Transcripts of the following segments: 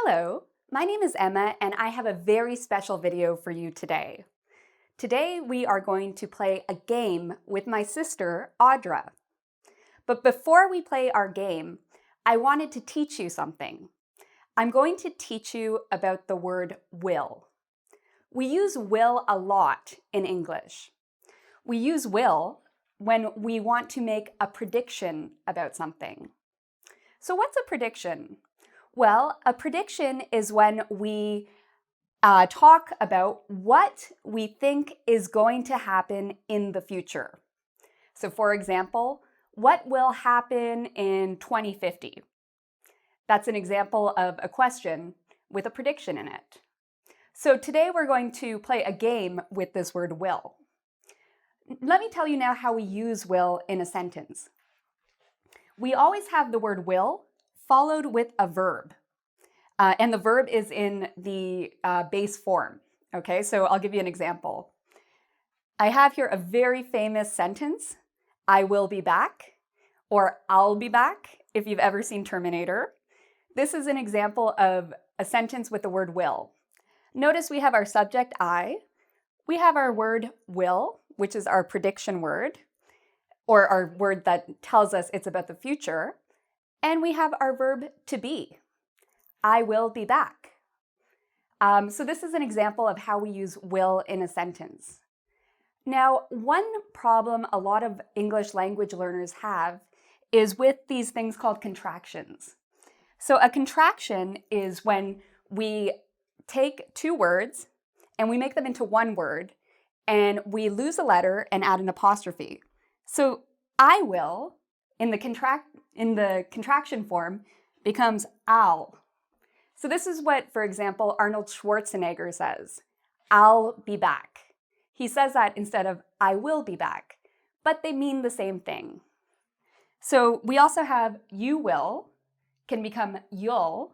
Hello, my name is Emma and I have a very special video for you today. Today we are going to play a game with my sister, Audra. But before we play our game, I wanted to teach you something. I'm going to teach you about the word will. We use will a lot in English. We use will when we want to make a prediction about something. So what's a prediction? Well, a prediction is when we talk about what we think is going to happen in the future. So for example, what will happen in 2050? That's an example of a question with a prediction in it. So today we're going to play a game with this word will. Let me tell you now how we use will in a sentence. We always have the word will followed with a verb. And the verb is in the base form. Okay, so I'll give you an example. I have here a very famous sentence, I will be back, or I'll be back, if you've ever seen Terminator. This is an example of a sentence with the word will. Notice we have our subject, I. We have our word will, which is our prediction word, or our word that tells us it's about the future. And we have our verb to be. I will be back. So this is an example of how we use will in a sentence. Now, one problem a lot of English language learners have is with these things called contractions. So a contraction is when we take two words and we make them into one word and we lose a letter and add an apostrophe. So I will, in the contraction form, becomes I'll. So this is what, for example, Arnold Schwarzenegger says, I'll be back. He says that instead of I will be back, but they mean the same thing. So we also have you will can become you'll,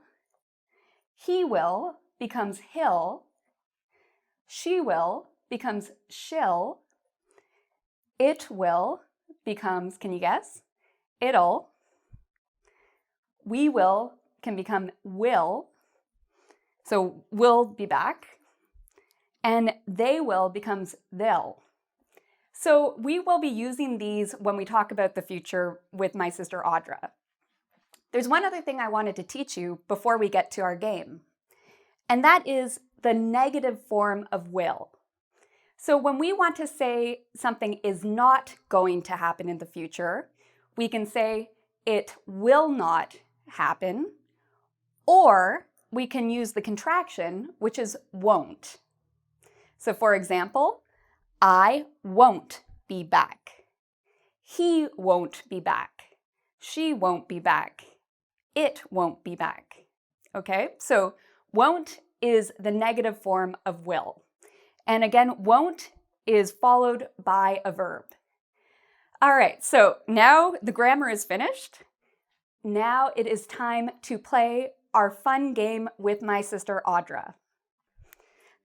he will becomes he'll, she will becomes she'll, it will becomes, can you guess? It'll, we will can become will, so will be back, and they will becomes they'll. So we will be using these when we talk about the future with my sister Audra. There's one other thing I wanted to teach you before we get to our game, and that is the negative form of will. So when we want to say something is not going to happen in the future, we can say it will not happen, or we can use the contraction, which is won't. So for example, I won't be back. He won't be back. She won't be back. It won't be back. Okay, so won't is the negative form of will. And again, won't is followed by a verb. All right, so now the grammar is finished. Now it is time to play our fun game with my sister Audra.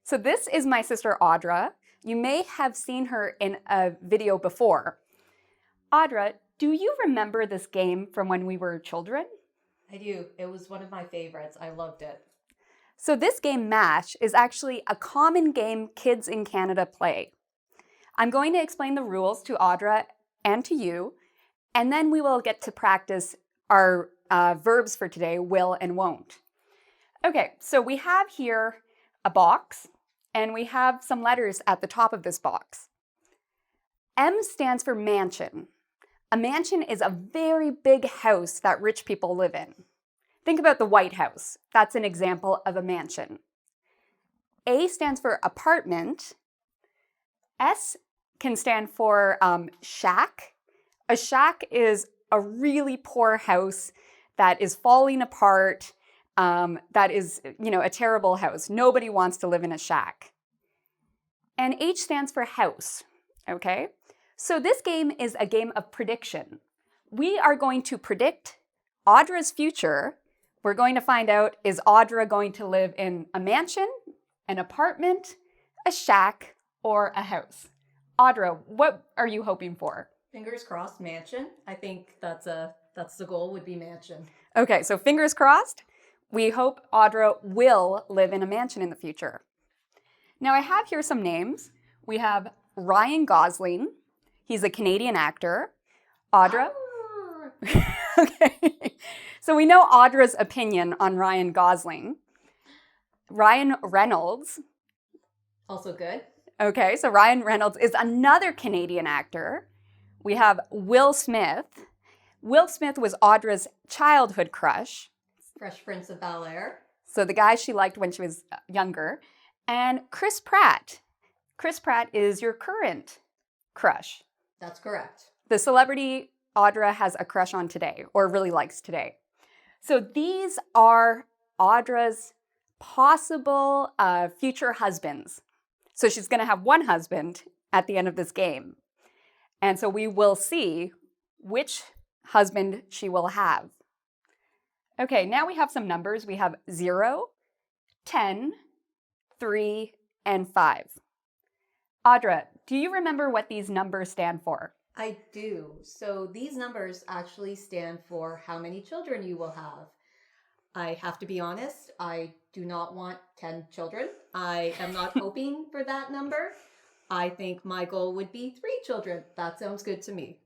So this is my sister Audra. You may have seen her in a video before. Audra, do you remember this game from when we were children? I do. It was one of my favorites. I loved it. So this game, MASH, is actually a common game kids in Canada play. I'm going to explain the rules to Audra and to you, and then we will get to practice our verbs for today, will and won't. Okay, so we have here a box, and we have some letters at the top of this box. M stands for mansion. A mansion is a very big house that rich people live in. Think about the White House. That's an example of a mansion. A stands for apartment. S can stand for shack. A shack is a really poor house that is falling apart, that is, a terrible house. Nobody wants to live in a shack. And H stands for house, okay? So this game is a game of prediction. We are going to predict Audra's future. We're going to find out, is Audra going to live in a mansion, an apartment, a shack, or a house? Audra, what are you hoping for? Fingers crossed, mansion. I think that's the goal would be mansion. Okay, so fingers crossed. We hope Audra will live in a mansion in the future. Now I have here some names. We have Ryan Gosling. He's a Canadian actor. Audra. Okay. So we know Audra's opinion on Ryan Gosling. Ryan Reynolds. Also good. Okay, so Ryan Reynolds is another Canadian actor. We have Will Smith. Will Smith was Audra's childhood crush. Fresh Prince of Bel-Air. So the guy she liked when she was younger. And Chris Pratt. Chris Pratt is your current crush. That's correct. The celebrity Audra has a crush on today, or really likes today. So these are Audra's possible future husbands. So she's going to have one husband at the end of this game. And so we will see which husband she will have. Okay, now we have some numbers. We have 0, 10, 3, and 5. Audra, do you remember what these numbers stand for? I do. So these numbers actually stand for how many children you will have. I have to be honest, I do not want 10 children. I am not hoping for that number. I think my goal would be 3 children. That sounds good to me.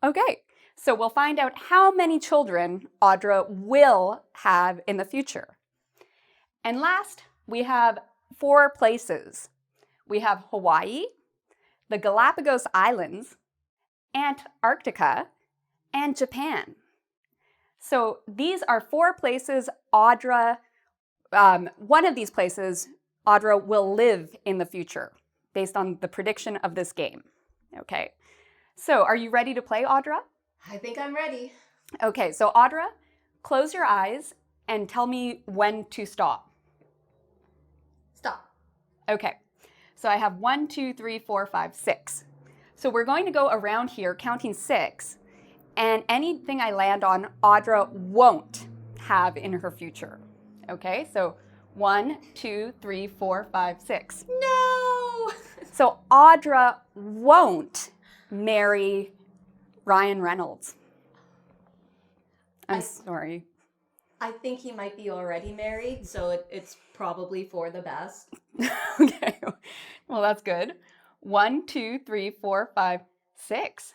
Okay, so we'll find out how many children Audra will have in the future. And last, we have 4 places. We have Hawaii, the Galapagos Islands, Antarctica, and Japan. So these are 4 places Audra, one of these places Audra will live in the future based on the prediction of this game. Okay, so are you ready to play, Audra? I think I'm ready. Okay, so Audra, close your eyes and tell me when to stop. Stop. Okay, so I have 1, 2, 3, 4, 5, 6. So we're going to go around here counting 6, and anything I land on, Audra won't have in her future. Okay, so 1, 2, 3, 4, 5, 6. No! So Audra won't marry Ryan Reynolds. I'm sorry. I think he might be already married, so it's probably for the best. Okay, well, that's good. 1, 2, 3, 4, 5, 6.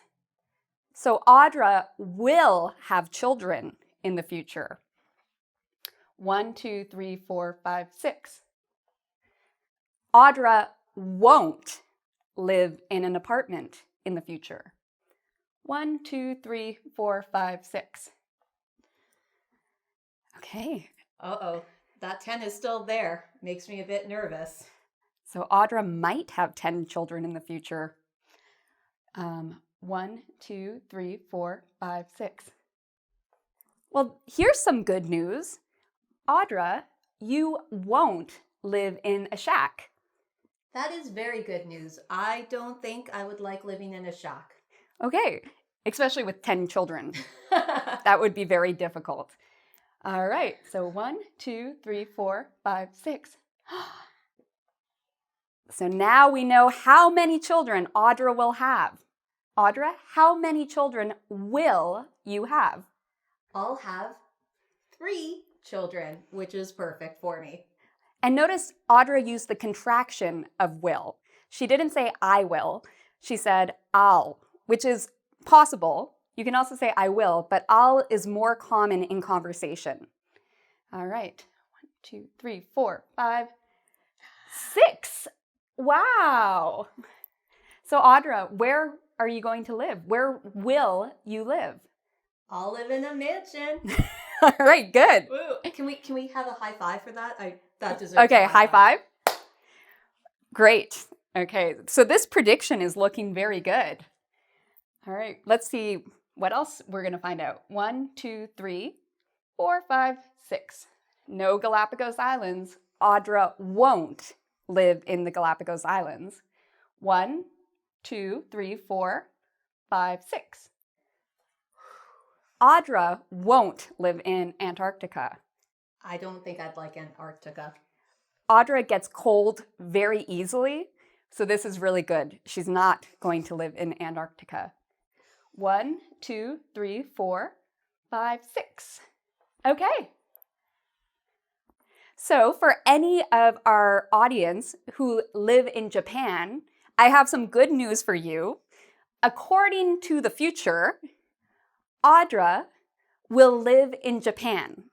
So Audra will have children in the future. 1, 2, 3, 4, 5, 6. Audra won't live in an apartment in the future. 1, 2, 3, 4, 5, 6. Okay. Uh-oh. That 10 is still there. Makes me a bit nervous. So Audra might have 10 children in the future. 1, 2, 3, 4, 5, 6. Well, here's some good news. Audra, you won't live in a shack. That is very good news. I don't think I would like living in a shack. Okay, especially with 10 children. That would be very difficult. All right, so 1, 2, 3, 4, 5, 6. So now we know how many children Audra will have. Audra, how many children will you have? I'll have 3 children, which is perfect for me. And notice Audra used the contraction of will. She didn't say I will. She said I'll, which is possible. You can also say I will, but I'll is more common in conversation. All right, 1, 2, 3, 4, 5, 6. Wow. So Audra, where are you going to live? Where will you live? I'll live in a mansion. All right, good. Woo. Can we have a high five for that? That deserves Okay, a high five. Great. Okay, so this prediction is looking very good. All right, let's see what else we're going to find out. 1, 2, 3, 4, 5, 6. No Galapagos Islands. Audra won't live in the Galapagos Islands. 1, 2, 3, 4, 5, 6. Audra won't live in Antarctica. I don't think I'd like Antarctica. Audra gets cold very easily, so this is really good. She's not going to live in Antarctica. 1, 2, 3, 4, 5, 6. Okay. So for any of our audience who live in Japan, I have some good news for you. According to the future, Audra will live in Japan.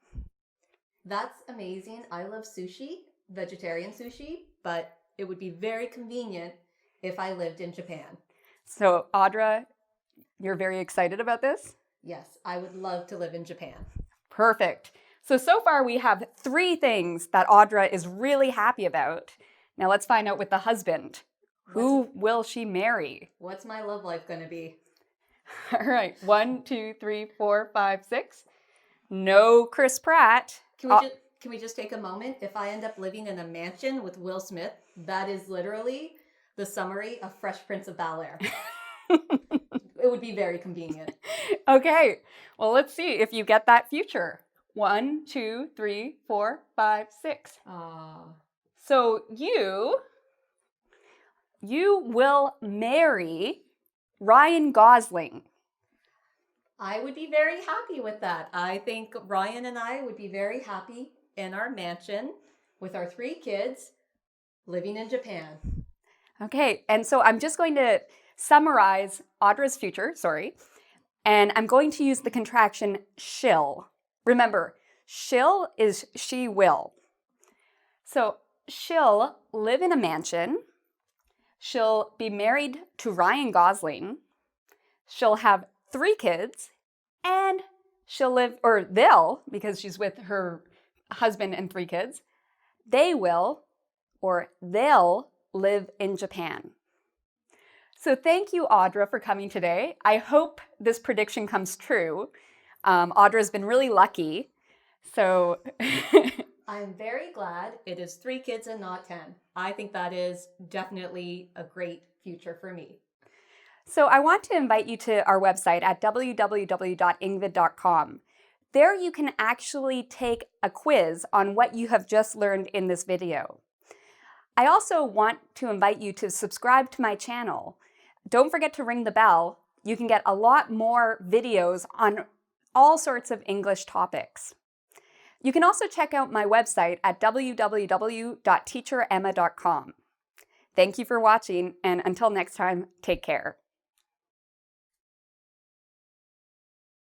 That's amazing. I love sushi, vegetarian sushi, but it would be very convenient if I lived in Japan. So Audra, you're very excited about this? Yes, I would love to live in Japan. Perfect. So far we have 3 things that Audra is really happy about. Now let's find out with the husband. Who will she marry? What's my love life going to be? All right, 1, 2, 3, 4, 5, 6. No Chris Pratt. Can we just take a moment? If I end up living in a mansion with Will Smith, that is literally the summary of Fresh Prince of Bel-Air. It would be very convenient. Okay, well, let's see if you get that future. 1, 2, 3, 4, 5, 6. So you will marry Ryan Gosling. I would be very happy with that. I think Ryan and I would be very happy in our mansion with our 3 kids living in Japan. Okay, and so I'm just going to summarize Audra's future, and I'm going to use the contraction shill. Remember, shill is she will. So she'll live in a mansion, she'll be married to Ryan Gosling, she'll have 3 kids, and she'll live, or they'll, because she's with her husband and 3 kids, they'll live in Japan. So thank you, Audra, for coming today. I hope this prediction comes true. Audra's been really lucky. So I'm very glad it is 3 kids and not 10. I think that is definitely a great future for me. So I want to invite you to our website at www.ingvid.com. There you can actually take a quiz on what you have just learned in this video. I also want to invite you to subscribe to my channel. Don't forget to ring the bell. You can get a lot more videos on all sorts of English topics. You can also check out my website at www.teacheremma.com. Thank you for watching, and until next time, take care.